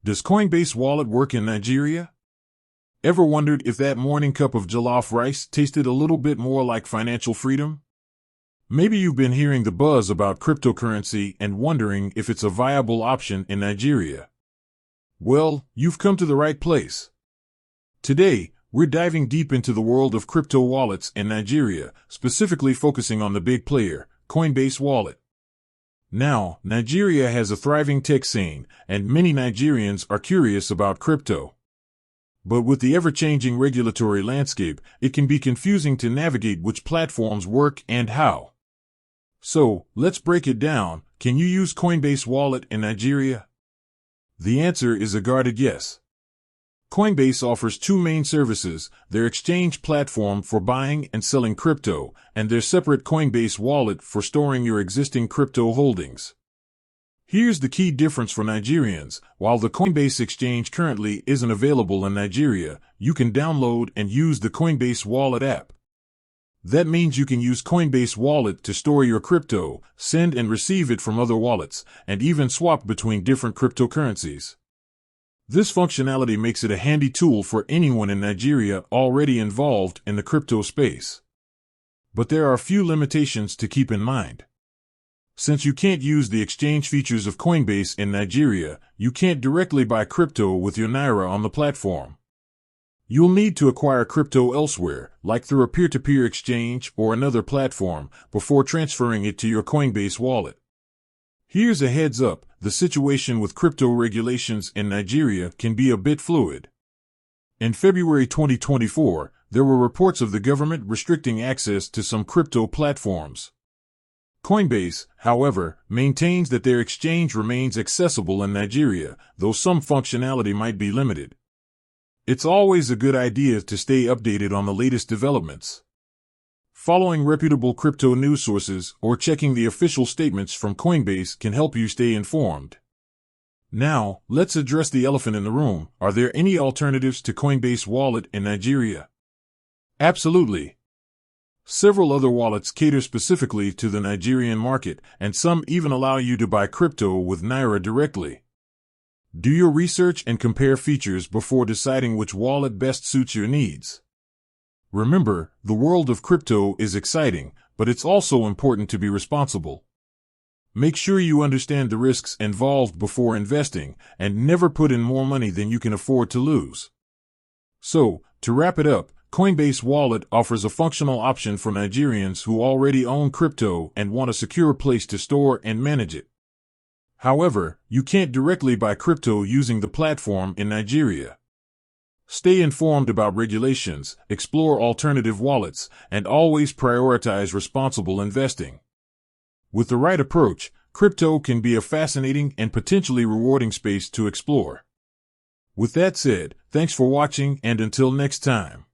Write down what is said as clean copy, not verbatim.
Does Coinbase Wallet work in Nigeria? Ever wondered if that morning cup of jollof rice tasted a little bit more like financial freedom? Maybe you've been hearing the buzz about cryptocurrency and wondering if it's a viable option in Nigeria. Well, you've come to the right place. Today, we're diving deep into the world of crypto wallets in Nigeria, specifically focusing on the big player, Coinbase Wallet. Now, Nigeria has a thriving tech scene, and many Nigerians are curious about crypto. But with the ever-changing regulatory landscape, it can be confusing to navigate which platforms work and how. So, let's break it down. Can you use Coinbase Wallet in Nigeria? The answer is a guarded yes. Coinbase offers two main services: their exchange platform for buying and selling crypto, and their separate Coinbase Wallet for storing your existing crypto holdings. Here's the key difference for Nigerians. While the Coinbase exchange currently isn't available in Nigeria, you can download and use the Coinbase Wallet app. That means you can use Coinbase Wallet to store your crypto, send and receive it from other wallets, and even swap between different cryptocurrencies. This functionality makes it a handy tool for anyone in Nigeria already involved in the crypto space. But there are a few limitations to keep in mind. Since you can't use the exchange features of Coinbase in Nigeria, you can't directly buy crypto with your Naira on the platform. You'll need to acquire crypto elsewhere, like through a peer-to-peer exchange or another platform, before transferring it to your Coinbase wallet. Here's a heads up: the situation with crypto regulations in Nigeria can be a bit fluid. In February 2024, there were reports of the government restricting access to some crypto platforms. Coinbase, however, maintains that their exchange remains accessible in Nigeria, though some functionality might be limited. It's always a good idea to stay updated on the latest developments. Following reputable crypto news sources or checking the official statements from Coinbase can help you stay informed. Now, let's address the elephant in the room. Are there any alternatives to Coinbase Wallet in Nigeria? Absolutely. Several other wallets cater specifically to the Nigerian market, and some even allow you to buy crypto with Naira directly. Do your research and compare features before deciding which wallet best suits your needs. Remember, the world of crypto is exciting, but it's also important to be responsible. Make sure you understand the risks involved before investing, and never put in more money than you can afford to lose. So, to wrap it up, Coinbase Wallet offers a functional option for Nigerians who already own crypto and want a secure place to store and manage it. However, you can't directly buy crypto using the platform in Nigeria. Stay informed about regulations, explore alternative wallets, and always prioritize responsible investing. With the right approach, crypto can be a fascinating and potentially rewarding space to explore. With that said, thanks for watching, and until next time.